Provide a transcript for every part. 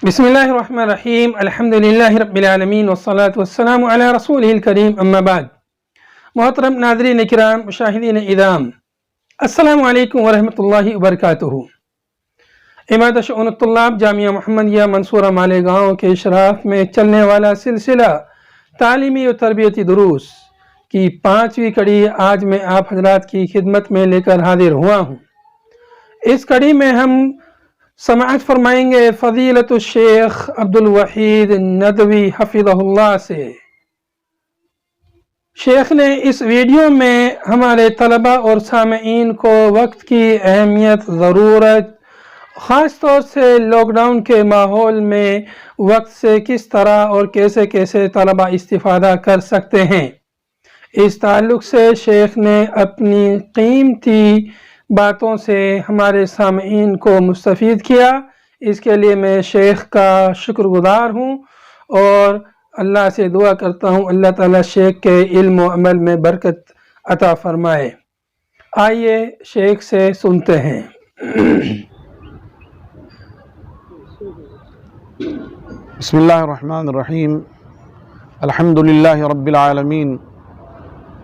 बिस्मिल्लाहिर्रहमानिर्रहीम अल्हम्दुलिल्लाहि रब्बिल आलमीन वस्सलातु वस्सलामु अला रसूलिहिल करीम अम्मा बाद। मोहतरम नाज़रीन किराम मुशाहिदीन इदाम, अस्सलामु अलैकुम वरहमतुल्लाहि वबरकातुहू। इमाद शुऊन तुल्लाब जामिया मुहम्मदिया मंसूरा मालेगांव के इशराफ में चलने वाला सिलसिला तालीमी और तरबियती दुरूस की 5वीं कड़ी आज मैं आप हजरात की खिदमत में लेकर हाजिर हुआ हूँ। इस कड़ी में हम समाअत फरमाएंगे फ़ज़ीलतु शेख अब्दुल वहीद नदवी हफ़िज़हुल्लाह से। शेख ने इस वीडियो में हमारे तलबा और सामईन को वक्त की अहमियत, ज़रूरत, ख़ास तौर से लॉकडाउन के माहौल में वक्त से किस तरह और कैसे कैसे तलबा इस्तिफ़ादा कर सकते हैं, इस ताल्लुक़ से शेख ने अपनी कीमती बातों से हमारे सामईन को मुस्तफ़ीद किया। इसके लिए मैं शेख का शुक्रगुज़ार हूँ और अल्लाह से दुआ करता हूँ अल्लाह ताला शेख के इल्म व अमल में बरकत अता फ़रमाए। आइए शेख से सुनते हैं। बिस्मिल्लाहिर्रहमानिर्रहीम अल्हम्दुलिल्लाहि रब्बिल आलमीन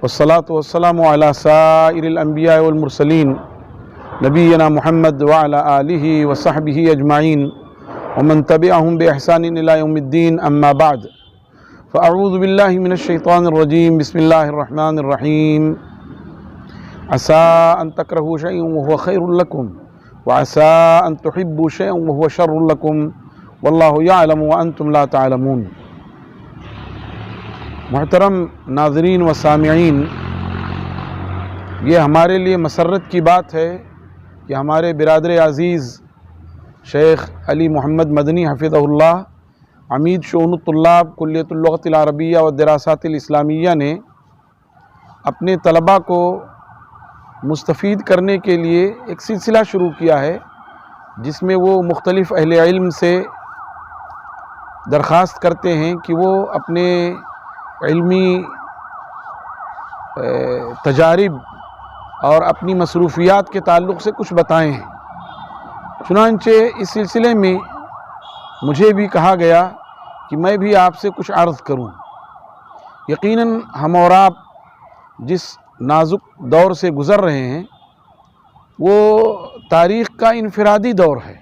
वस्सलातु वस्सलामु अला साइरिल अंबिया वल मुरसलीन नबीना मुहम्मद व अला आलिहि व सहबिहि अजमाइन व मन तबिअहुम बिइहसानिन इला यौमिद्दीन अम्मा बाद फ़अऊज़ु बिल्लाहि मिनश शैतानिर रजीम बिस्मिल्लाहिर्रहमानिर्रहीम असा अन तकरहू शैअन व हुवा खैरुल लकुम व असा अन तुहिब्बू शैअन व हुवा शर्रुल लकुम वल्लाहु यअलमु व अंतुम ला तअलमून। मोहतरम नाज़रीन व सामिईन, ये हमारे लिए मसरत की बात है कि हमारे बिरादर अज़ीज़ शेख अली मोहम्मद मदनी हफ़िज़हुल्लाह अमीद शऊनुत तुल्लाब कुल्लियतुल लुग़तिल अरबिय्या व दिरासातिल इस्लामिय्या ने अपने तलबा को मुस्तफ़ीद करने के लिए एक सिलसिला शुरू किया है, जिसमें वो मुख्तलिफ़ अहले इल्म से दरख्वास्त करते हैं कि वो अपने इल्मी तजारिब और अपनी मसरूफ़ियात के ताल्लुक़ से कुछ बताएं। चुनांचे इस सिलसिले में मुझे भी कहा गया कि मैं भी आपसे कुछ अर्ज़ करूं। यकीनन हम और आप जिस नाजुक दौर से गुज़र रहे हैं वो तारीख़ का इनफरादी दौर है।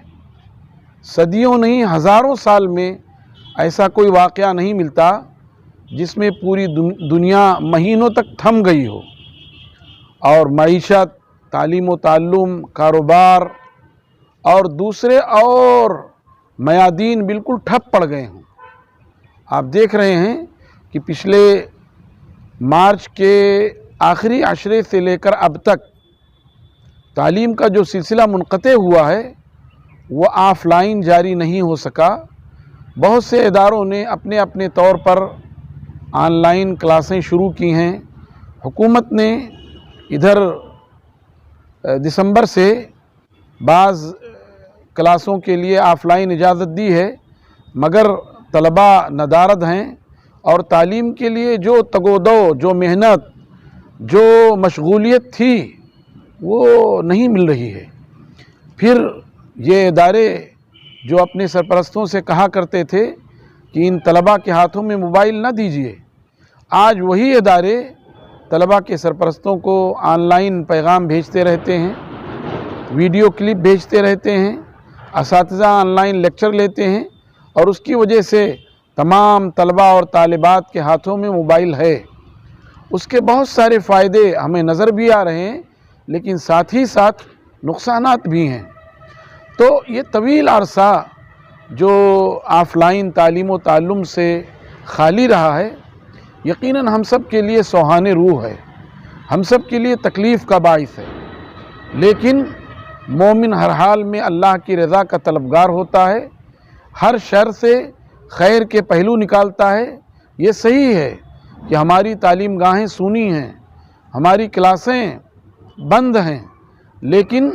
सदियों नहीं हज़ारों साल में ऐसा कोई वाक़या नहीं मिलता जिसमें पूरी दुनिया महीनों तक थम गई हो और मईशत, तालीम व ताल्लुम, कारोबार और दूसरे और मयादीन बिल्कुल ठप पड़ गए हों। आप देख रहे हैं कि पिछले मार्च के आखिरी अशरे से लेकर अब तक तालीम का जो सिलसिला मुनक़ते हुआ है वो ऑफ़लाइन जारी नहीं हो सका। बहुत से इदारों ने अपने अपने तौर पर ऑनलाइन क्लासें शुरू की हैं। हुकूमत ने इधर दिसंबर से बाज़ क्लासों के लिए ऑफ़लाइन इजाज़त दी है, मगर तलबा नदारद हैं और तालीम के लिए जो तगोदो, जो मेहनत, जो मशगूलियत थी वो नहीं मिल रही है। फिर ये इदारे जो अपने सरपरस्तों से कहा करते थे कि इन तलबा के हाथों में मोबाइल न दीजिए, आज वही इदारे तलबा के सरपरस्तों को ऑनलाइन पैगाम भेजते रहते हैं, वीडियो क्लिप भेजते रहते हैं, असातिज़ा ऑनलाइन लेक्चर लेते हैं और उसकी वजह से तमाम तलबा और तालिबात के हाथों में मोबाइल है। उसके बहुत सारे फ़ायदे हमें नज़र भी आ रहे हैं, लेकिन साथ ही साथ नुकसानात भी हैं। तो ये तवील अरसा जो ऑफ़लाइन तालीम व ताल्लुम से खाली रहा है, यकीनन हम सब के लिए सोहाने रूह है, हम सब के लिए तकलीफ़ का बाइस है। लेकिन मोमिन हर हाल में अल्लाह की रज़ा का तलबगार होता है, हर शर से खैर के पहलू निकालता है। ये सही है कि हमारी तालीम गाहें सूनी हैं, हमारी क्लासें बंद हैं, लेकिन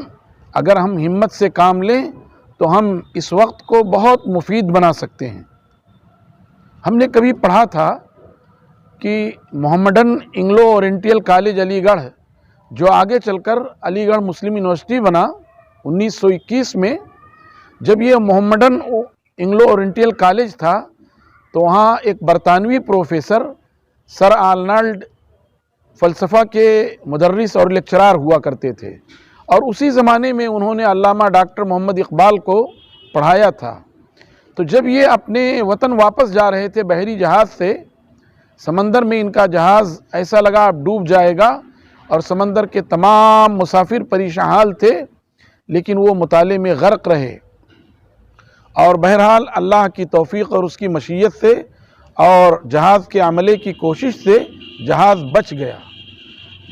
अगर हम हिम्मत से काम लें तो हम इस वक्त को बहुत मुफीद बना सकते हैं। हमने कभी पढ़ा था कि मोहम्मडन इंग्लो ओरिएंटल कॉलेज अलीगढ़, जो आगे चलकर अलीगढ़ मुस्लिम यूनिवर्सिटी बना 1921 में, जब ये मोहम्मडन इंग्लो ओरिएंटल कॉलेज था, तो वहाँ एक बरतानवी प्रोफेसर सर आर्नल्ड फ़लसफ़ा के मुदर्रिस और लेक्चरार हुआ करते थे, और उसी ज़माने में उन्होंने अल्लामा डॉक्टर मोहम्मद इकबाल को पढ़ाया था। तो जब ये अपने वतन वापस जा रहे थे बहरी जहाज़ से, समंदर में इनका जहाज़ ऐसा लगा अब डूब जाएगा, और समंदर के तमाम मुसाफिर परेशान हाल थे, लेकिन वो मुताले में गर्क रहे। और बहरहाल अल्लाह की तौफीक और उसकी मशीयत से और जहाज़ के अमले की कोशिश से जहाज़ बच गया।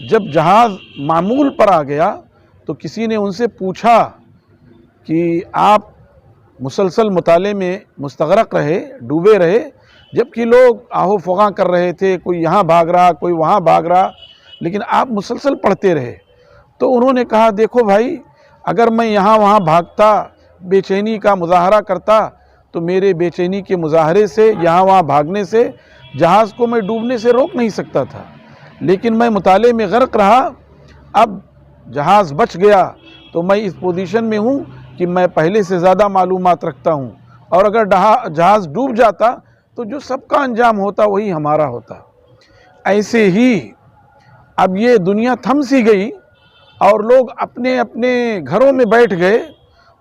जब जहाज़ मामूल पर आ गया तो किसी ने उनसे पूछा कि आप मुसलसल मुताले में मुस्तगरक रहे, डूबे रहे, जबकि लोग आहो फगा कर रहे थे, कोई यहाँ भाग रहा, कोई वहाँ भाग रहा, लेकिन आप मुसलसल पढ़ते रहे। तो उन्होंने कहा, देखो भाई, अगर मैं यहाँ वहाँ भागता, बेचैनी का मुजाहरा करता, तो मेरे बेचैनी के मुजाहरे से, यहाँ वहाँ भागने से जहाज़ को मैं डूबने से रोक नहीं सकता था, लेकिन मैं मुताले में गर्क रहा। अब जहाज़ बच गया तो मैं इस पोजीशन में हूँ कि मैं पहले से ज़्यादा मालूमात रखता हूँ, और अगर जहाज़ डूब जाता तो जो सबका अंजाम होता वही हमारा होता। ऐसे ही अब ये दुनिया थम सी गई और लोग अपने अपने घरों में बैठ गए,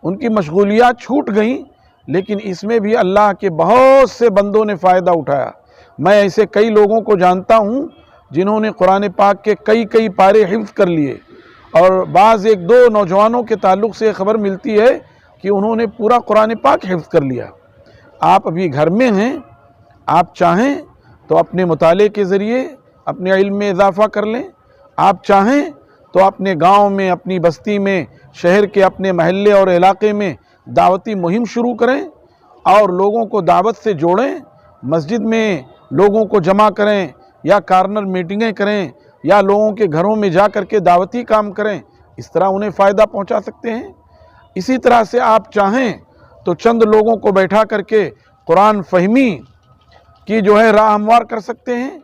उनकी मशगूलियात छूट गईं, लेकिन इसमें भी अल्लाह के बहुत से बंदों ने फ़ायदा उठाया। मैं ऐसे कई लोगों को जानता हूँ जिन्होंने कुरान पाक के कई कई पारे हिफ्ज़ कर लिए, और बाज़ एक दो नौजवानों के ताल्लुक़ से खबर मिलती है कि उन्होंने पूरा कुरान पाक हिफ्ज़ कर लिया। आप अभी घर में हैं, आप चाहें तो अपने मुताले के ज़रिए अपने इल्म में इजाफ़ा कर लें, आप चाहें तो अपने गांव में, अपनी बस्ती में, शहर के अपने महल्ले और इलाके में दावती मुहिम शुरू करें और लोगों को दावत से जोड़ें, मस्जिद में लोगों को जमा करें या कार्नर मीटिंगें करें या लोगों के घरों में जा कर के दावती काम करें, इस तरह उन्हें फ़ायदा पहुंचा सकते हैं। इसी तरह से आप चाहें तो चंद लोगों को बैठा करके कुरान फ़हमी की जो है राह हमवार कर सकते हैं।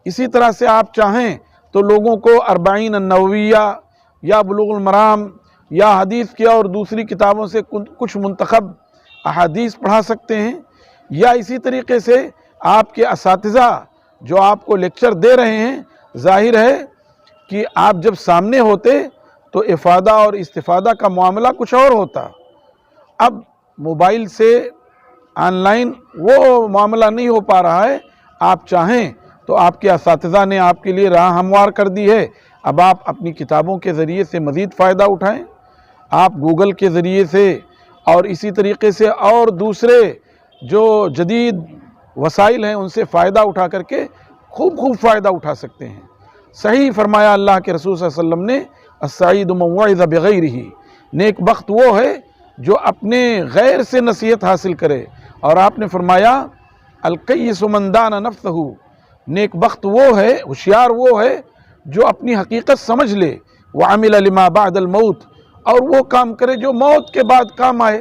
इसी तरह से आप चाहें तो लोगों को अरबाईन अन्नवविया या बुलुगुल मराम या हदीस की और दूसरी किताबों से कुछ मुंतखब अहादीस पढ़ा सकते हैं, या इसी तरीके से आपके असातिज़ा जो आपको लेक्चर दे रहे हैं, ज़ाहिर है कि आप जब सामने होते तो इफ़ादा और इस्तिफ़ादा का मामला कुछ और होता। अब मोबाइल से ऑनलाइन वो मामला नहीं हो पा रहा है। आप चाहें तो आपके असातिज़ा ने आपके लिए राह हमवार कर दी है, अब आप अपनी किताबों के ज़रिए से मज़ीद फ़ायदा उठाएं। आप गूगल के ज़रिए से और इसी तरीके से और दूसरे जो जदीद वसाइल हैं उनसे फ़ायदा उठा करके खूब फ़ायदा उठा सकते हैं। सही फरमाया अल्लाह के रसूल सल्लल्लाहु अलैहि वसल्लम ने, अस्सईद मन वअज़ बिग़ैरिही, नेक बख्त वो है जो अपने गैर से नसीहत हासिल करे। और आपने फरमाया अल-कय्यिस मन दाना नफ्सहू, नेक बख्त वो है, होशियार वो है जो अपनी हकीकत समझ ले, व अमिल लिमा बअदल मौत, और वो काम करे जो मौत के बाद काम आए।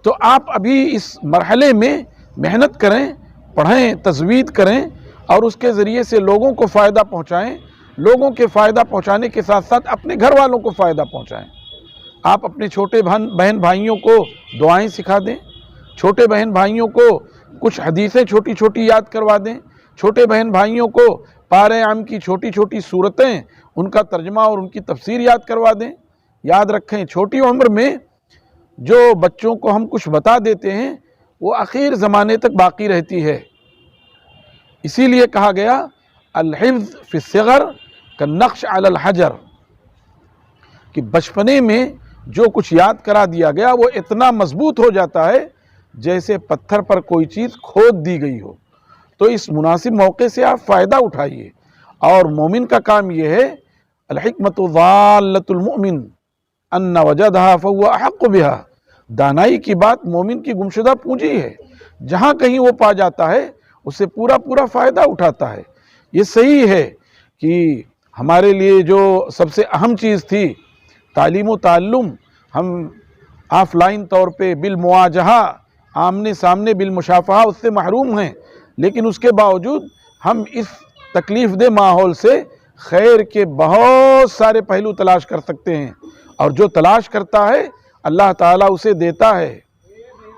तो आप अभी इस मरहले में मेहनत करें, पढ़ें, तज़वीद करें और उसके ज़रिए से लोगों को फ़ायदा पहुँचाएँ। लोगों के फ़ायदा पहुँचाने के साथ साथ अपने घर वालों को फ़ायदा पहुँचाएँ। आप अपने छोटे बहन भाइयों को दुआएं सिखा दें, छोटे बहन भाइयों को कुछ हदीसें छोटी छोटी याद करवा दें, छोटे बहन भाइयों को पारे आम की छोटी छोटी सूरतें, उनका तर्जमा और उनकी तफसीर याद करवा दें। याद रखें, छोटी उम्र में जो बच्चों को हम कुछ बता देते हैं वो आखिर ज़माने तक बाकी रहती है। इसीलिए कहा गया अल-हिफ्ज़ फ़िस्सिग़र कन्नक्श अलल हजर, कि बचपने में जो कुछ याद करा दिया गया वो इतना मजबूत हो जाता है जैसे पत्थर पर कोई चीज़ खोद दी गई हो। तो इस मुनासिब मौके से आप फ़ायदा उठाइए। और मोमिन का काम ये है, अल-हिक्मतु ज़ाल्लतुल मुमिन अन्ना वजदहा फहुवा अहक्कु बिहा, दानाई की बात मोमिन की गुमशुदा पूंजी है, जहाँ कहीं वो पा जाता है उससे पूरा फ़ायदा उठाता है। ये सही है कि हमारे लिए जो सबसे अहम चीज़ थी तालीम व ताल्लुम, हम ऑफलाइन तौर पे बिल मुआजहा, आमने सामने बिल मुशाफहा, उससे महरूम हैं, लेकिन उसके बावजूद हम इस तकलीफ़ दे माहौल से खैर के बहुत सारे पहलू तलाश कर सकते हैं। और जो तलाश करता है अल्लाह ताला उसे देता है।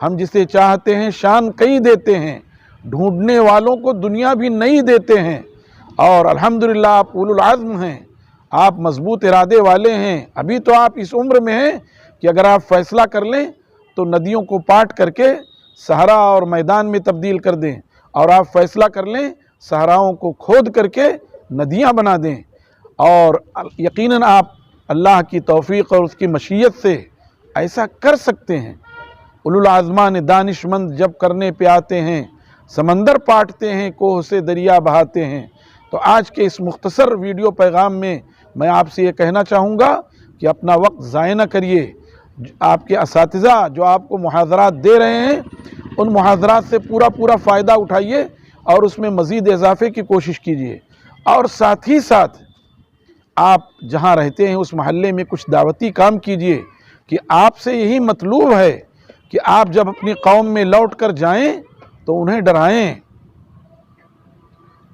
ہم جسے چاہتے ہیں شان کئی دیتے ہیں، ڈھونڈنے والوں کو دنیا بھی نہیں دیتے ہیں۔ اور الحمدللہ آپ اولو العزم ہیں، آپ مضبوط ارادے والے ہیں۔ ابھی تو آپ اس عمر میں ہیں کہ اگر آپ فیصلہ کر لیں تو ندیوں کو پاٹ کر کے صحرا اور میدان میں تبدیل کر دیں، اور آپ فیصلہ کر لیں صحراؤں کو کھود کر کے ندیاں بنا دیں، اور یقیناً آپ اللہ کی توفیق اور اس کی مشیت سے ایسا کر سکتے ہیں۔ اولو العزمان دانش مند جب کرنے پہ آتے ہیں، سمندر پاٹتے ہیں، کوہ سے دریا بہاتے ہیں۔ تو آج کے اس مختصر ویڈیو پیغام میں میں آپ سے یہ کہنا چاہوں گا کہ اپنا وقت ضائع نہ کریے۔ آپ کے اساتذہ جو آپ کو محاضرات دے رہے ہیں، ان محاضرات سے پورا فائدہ اٹھائیے اور اس میں مزید اضافے کی کوشش کیجیے، اور ساتھ ہی ساتھ آپ جہاں رہتے ہیں اس محلے میں کچھ دعوتی کام کیجیے، کہ آپ سے یہی مطلوب ہے کہ آپ جب اپنی قوم میں لوٹ کر جائیں تو انہیں ڈرائیں۔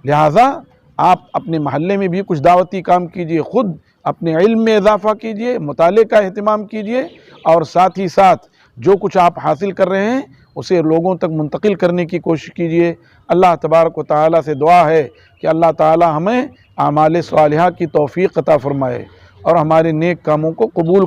لہٰذا آپ اپنے محلے میں بھی کچھ دعوتی کام کیجیے، خود اپنے علم میں اضافہ کیجیے، مطالعے کا اہتمام کیجیے، اور ساتھ ہی ساتھ جو کچھ آپ حاصل کر رہے ہیں اسے لوگوں تک منتقل کرنے کی کوشش کیجیے۔ اللہ تبارک و تعالیٰ سے دعا ہے کہ اللہ تعالیٰ ہمیں اعمال صالحہ کی توفیق عطا فرمائے اور ہمارے نیک کاموں کو قبول